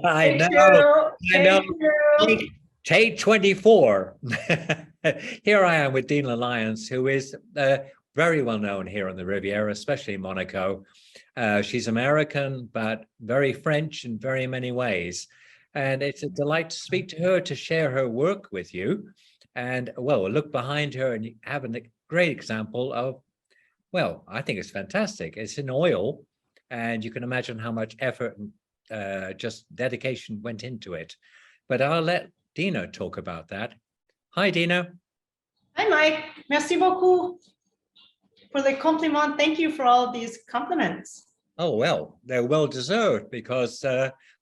I Thank know, you. I know. Thank you. Take 24. Here I am with Dena Lyons, who is very well known here on the Riviera, especially in Monaco. She's American, but very French in very many ways. And it's a delight to speak to her, to share her work with you. And well, look behind her and you have a great example of, well, I think it's fantastic. It's in oil, and you can imagine how much effort and just dedication went into it. But I'll let Dena talk about that. Hi, Dena. Hi, Mike. Merci beaucoup for the compliment. Thank you for all of these compliments. Oh, well, they're well deserved because,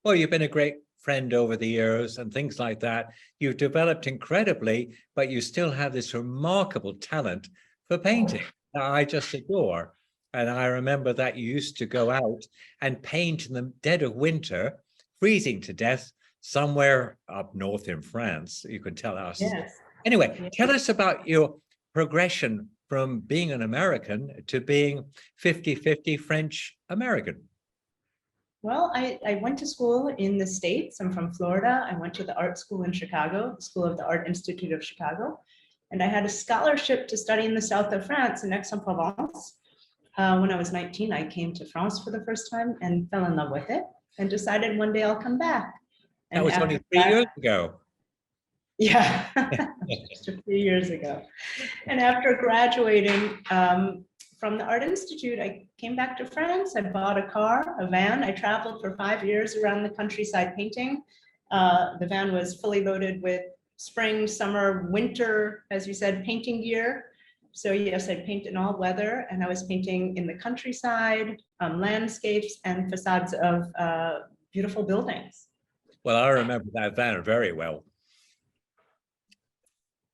well, you've been a great friend over the years and things like that. You've developed incredibly, but you still have this remarkable talent for painting that I just adore. And I remember that you used to go out and paint in the dead of winter, freezing to death, somewhere up north in France. You can tell us. Yes. Anyway, tell us about your progression from being an American to being 50-50 French-American. Well, I went to school in the States. I'm from Florida. I went to the art school in Chicago, the School of the Art Institute of Chicago. And I had a scholarship to study in the south of France, in Aix-en-Provence. When I was 19, I came to France for the first time and fell in love with it and decided one day I'll come back. And that was only 3 years ago. Yeah, just a few years ago. And after graduating from the Art Institute, I came back to France. I bought a car, a van. I traveled for 5 years around the countryside painting. The van was fully loaded with spring, summer, winter, as you said, painting gear. So yes, I paint in all weather, and I was painting in the countryside, landscapes, and facades of beautiful buildings. Well, I remember that van very well.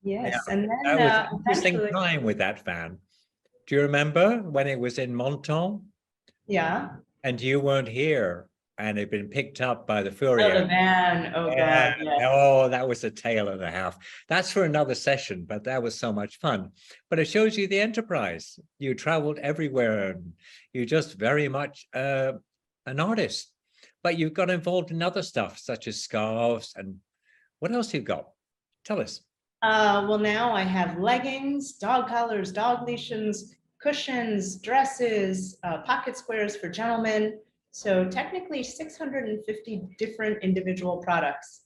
Yes, yeah, and then that was an interesting time with that van. Do you remember when it was in Menton? Yeah. And you weren't here, and it had been picked up by the Oh, Fourier. the van. Oh, God. Yes. Oh, that was a tale and a half. That's for another session, but that was so much fun. But it shows you the enterprise. You traveled everywhere, and you're just very much an artist. But you've got involved in other stuff, such as scarves, and what else you've got? Tell us. Well, now I have leggings, dog collars, dog leashes, cushions, dresses, pocket squares for gentlemen. So technically 650 different individual products.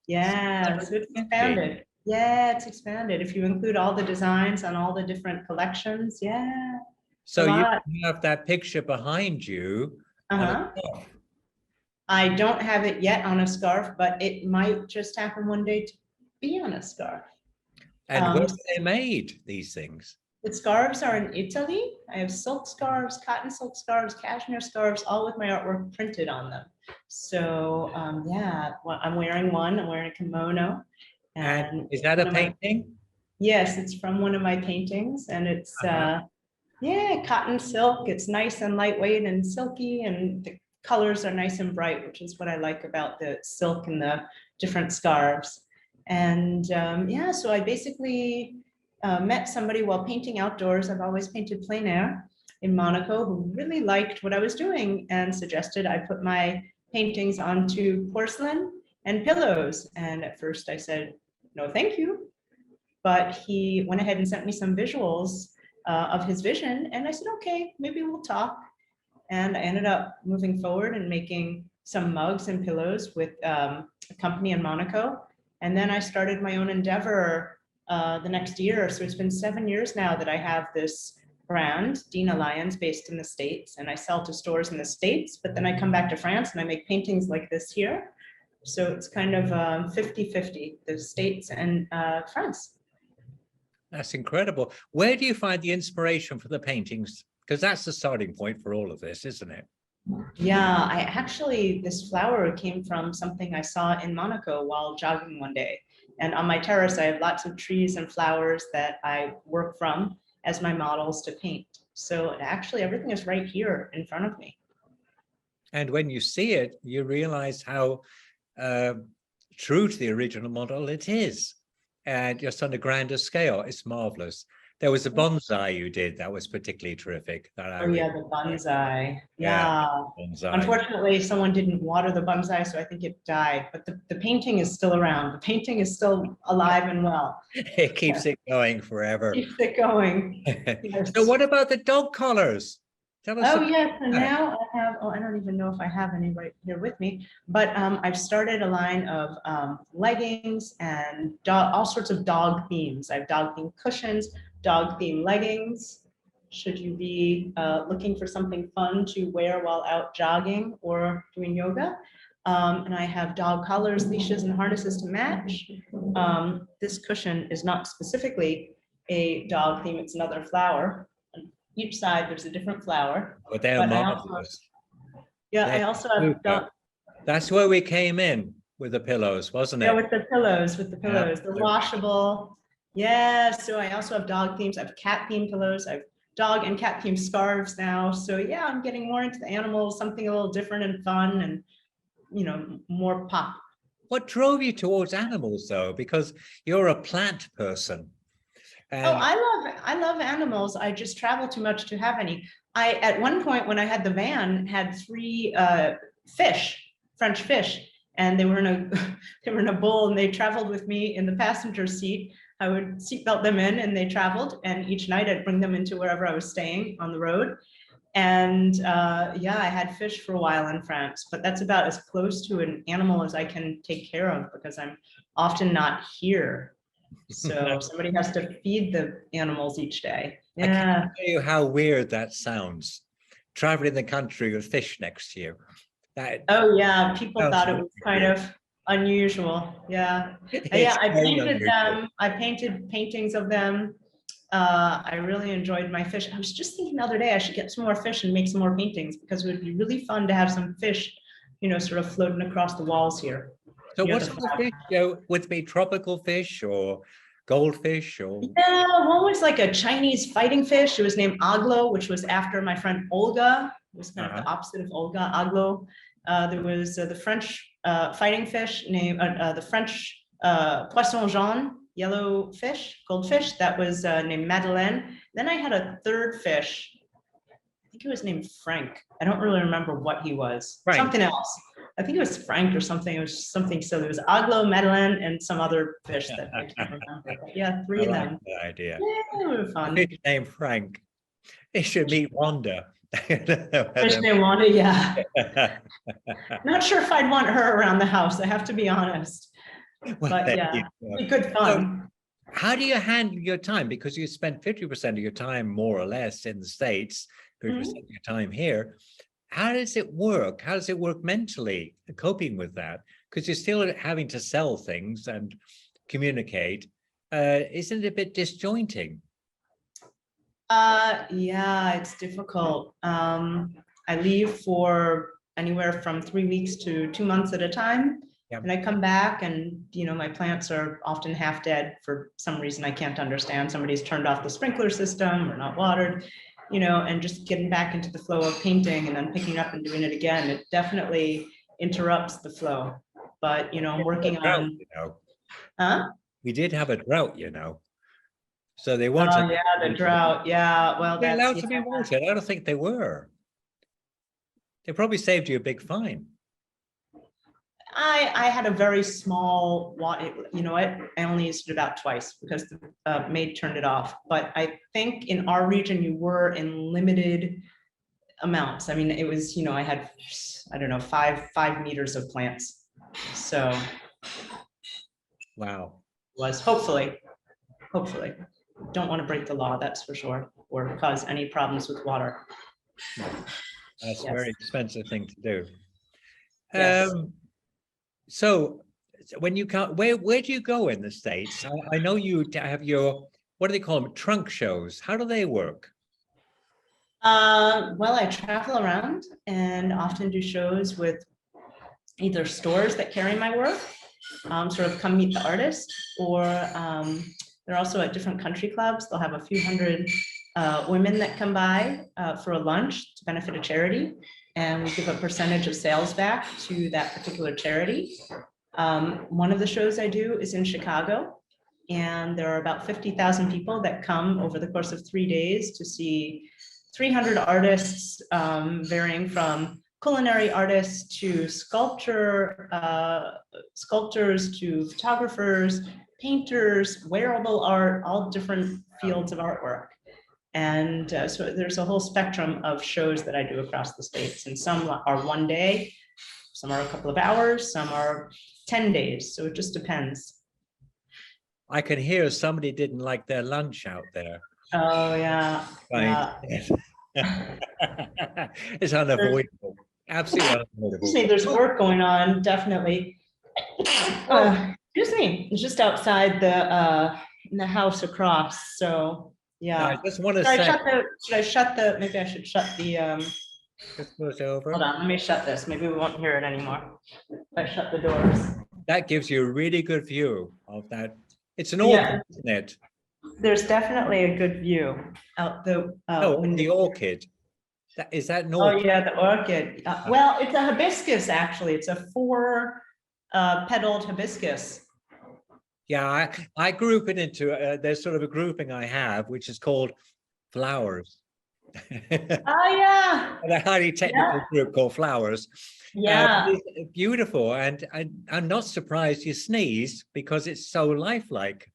Yeah, so it's expanded. Yeah, it's expanded. If you include all the designs on all the different collections, yeah. So you have that picture behind you. I don't have it yet on a scarf, but it might just happen one day to be on a scarf. And where are they made, these things? The scarves are in Italy. I have silk scarves, cotton silk scarves, cashmere scarves, all with my artwork printed on them. So yeah, well, I'm wearing one. I'm wearing a kimono. And is that a painting? Yes, it's from one of my paintings, and it's yeah, cotton silk. It's nice and lightweight and silky, and the colors are nice and bright, which is what I like about the silk and the different scarves. And yeah, so I basically met somebody while painting outdoors. I've always painted plein air in Monaco, who really liked what I was doing and suggested I put my paintings onto porcelain and pillows. And at first I said, no, thank you. But he went ahead and sent me some visuals of his vision. And I said, okay, maybe we'll talk. And I ended up moving forward and making some mugs and pillows with a company in Monaco. And then I started my own endeavor the next year. So it's been 7 years now that I have this brand, Dena Lyons, based in the States. And I sell to stores in the States, but then I come back to France and I make paintings like this here. So it's kind of 50-50, the States and France. That's incredible. Where do you find the inspiration for the paintings? Because that's the starting point for all of this, isn't it? Yeah, this flower came from something I saw in Monaco while jogging one day. And on my terrace, I have lots of trees and flowers that I work from as my models to paint. So actually everything is right here in front of me. And when you see it, you realize how true to the original model it is. And just on a grander scale, it's marvelous. There was a bonsai you did that was particularly terrific. That I Oh really yeah, the bonsai. yeah, Yeah. bonsai. Unfortunately, someone didn't water the bonsai, so I think it died. But the painting is still around. The painting is still alive and well. It keeps it going forever. Keeps it going. So Yes. what about the dog collars? Tell us Oh about yeah, so that. now I have, oh, I don't even know if I have any right here with me, but I've started a line of leggings and all sorts of dog themes. I have dog themed cushions, dog themed leggings. Should you be looking for something fun to wear while out jogging or doing yoga? And I have dog collars, leashes, and harnesses to match. This cushion is not specifically a dog theme, it's another flower. Each side, there's a different flower. But they're But I also, marvelous. yeah, I They're also have super. That's where we came in with the pillows, wasn't yeah, it? with the pillows, the washable. Yeah, so I also have dog themes. I have cat themed pillows. I have dog and cat themed scarves now. So yeah, I'm getting more into the animals, something a little different and fun and, more pop. What drove you towards animals though? Because you're a plant person. Oh, And I love animals. I just travel too much to have any. I, at one point when I had the van, had three fish, French fish, and they were in a they were in a bowl and they traveled with me in the passenger seat. I would seatbelt them in and they traveled, and each night I'd bring them into wherever I was staying on the road. And yeah, I had fish for a while in France, but that's about as close to an animal as I can take care of because I'm often not here. So somebody has to feed the animals each day. I can't Yeah. tell you how weird that sounds. Traveling the country with fish next to you. That Oh, yeah. People sounds thought it really was kind weird. of unusual. Yeah. It's Yeah, I very painted unusual. them. I painted paintings of them. I really enjoyed my fish. I was just thinking the other day, I should get some more fish and make some more paintings because it would be really fun to have some fish, sort of floating across the walls here. So Near what the sort of flag. fish? Would it be tropical fish or goldfish or Yeah, one was like a Chinese fighting fish. It was named Aglo, which was after my friend Olga. It was kind of the opposite of Olga, Aglo. There was the French fighting fish named the French Poisson jaune, yellow fish, goldfish, that was named Madeleine. Then I had a third fish. I think it was named Frank. I don't really remember what he was. Frank? Something else. I think it was Frank or something. It was something silly. It was Aglo, Madeleine, and some other fish that I can't remember. But yeah, three I of like them. that idea. Yeah, they were fun. Fish named Frank. He should meet Wanda. Fish named Wanda, yeah. Not sure if I'd want her around the house. I have to be honest. Well, But there yeah, you go. be good fun. How do you handle your time? Because you spend 50% of your time more or less in the States, 50% of your time here. How does it work? How does it work mentally, coping with that? Because you're still having to sell things and communicate. Isn't it a bit disjointing? Yeah, it's difficult. I leave for anywhere from 3 weeks to 2 months at a time. Yeah. And I come back and, my plants are often half dead for some reason I can't understand. Somebody's turned off the sprinkler system or not watered, and just getting back into the flow of painting and then picking up and doing it again. It definitely interrupts the flow. But, I'm working on, huh? We did have a drought, So they Oh, wanted. yeah, the drought. Yeah, well, They're allowed that's, to be watered. I don't think they were. They probably saved you a big fine. I had a very small water, you know what? I only used it about twice because the maid turned it off. But I think in our region, you were in limited amounts. I mean, it was, I had, I don't know, 5 meters of plants. So Wow. was hopefully, don't want to break the law, that's for sure, or cause any problems with water. That's a Yes. very expensive thing to do. Yes. So when you come, where do you go in the States? I know you have your, what do they call them? Trunk shows. How do they work? Well, I travel around and often do shows with either stores that carry my work, sort of come meet the artist, or they're also at different country clubs. They'll have a few hundred women that come by for a lunch to benefit a charity, and we give a percentage of sales back to that particular charity. One of the shows I do is in Chicago, And there are about 50,000 people that come over the course of 3 days to see 300 artists, varying from culinary artists to sculptors to photographers, painters, wearable art, all different fields of artwork. And so there's a whole spectrum of shows that I do across the States, and some are 1 day, some are a couple of hours, some are 10 days. So it just depends. I can hear somebody didn't like their lunch out there. Oh, yeah. Right. Yeah. It's unavoidable. Absolutely unavoidable. Excuse me, there's work going on, definitely. Excuse me, it's just outside in the house across, so, Now, I yeah. just want to Should say, I shut the, maybe I should shut the, this goes over. hold on, let me shut this, maybe we won't hear it anymore. If I shut the doors. That gives you a really good view of that. It's an Yeah. orchid, isn't it? There's definitely a good view out the No, window. the orchid. Is that an Oh, orchid? yeah, the orchid. Well, it's a hibiscus, actually. It's a 4 petaled hibiscus. Yeah, I group it into, there's sort of a grouping I have, which is called flowers. Oh, yeah. A highly technical group called flowers. Yeah. It's beautiful, and I'm not surprised you sneeze because it's so lifelike.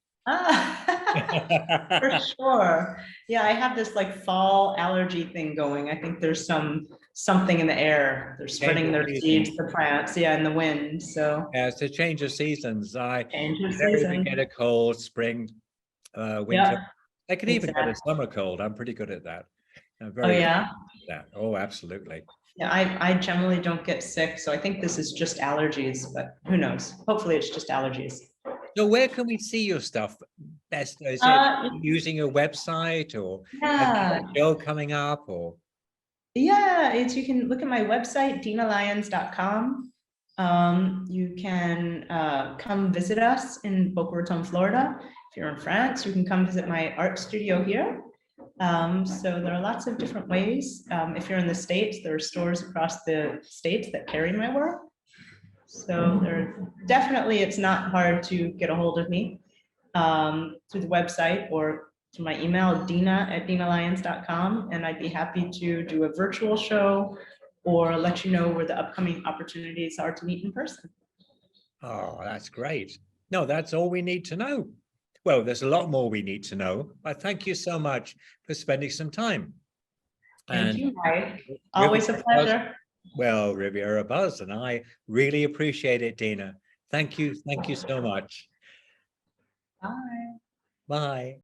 For sure. Yeah, I have this like fall allergy thing going. I think there's something in the air. They're spreading their seeds, the plants, yeah, in the wind. So Yeah, it's a change of seasons. change of Invariably season. get a cold, spring, winter. Yeah, I could even get a exactly. summer cold. I'm pretty good at that. I'm Oh, very good yeah. at that. Oh, absolutely. Yeah, I generally don't get sick, so I think this is just allergies, but who knows? Hopefully it's just allergies. So where can we see your stuff best? Is it using a website, or have you got a show coming up, or? Yeah, you can look at my website, denalyons.com. You can come visit us in Boca Raton, Florida. If you're in France, you can come visit my art studio here. So there are lots of different ways. If you're in the States, there are stores across the States that carry my work. So definitely, it's not hard to get a hold of me through the website or through my email, dena@denalyons.com, and I'd be happy to do a virtual show or let you know where the upcoming opportunities are to meet in person. Oh, that's great. No, that's all we need to know. Well, there's a lot more we need to know, but thank you so much for spending some time. Thank you, Mike. Always a pleasure. Well, Riviera Buzz, and I really appreciate it, Dena. Thank you so much. Bye. Bye.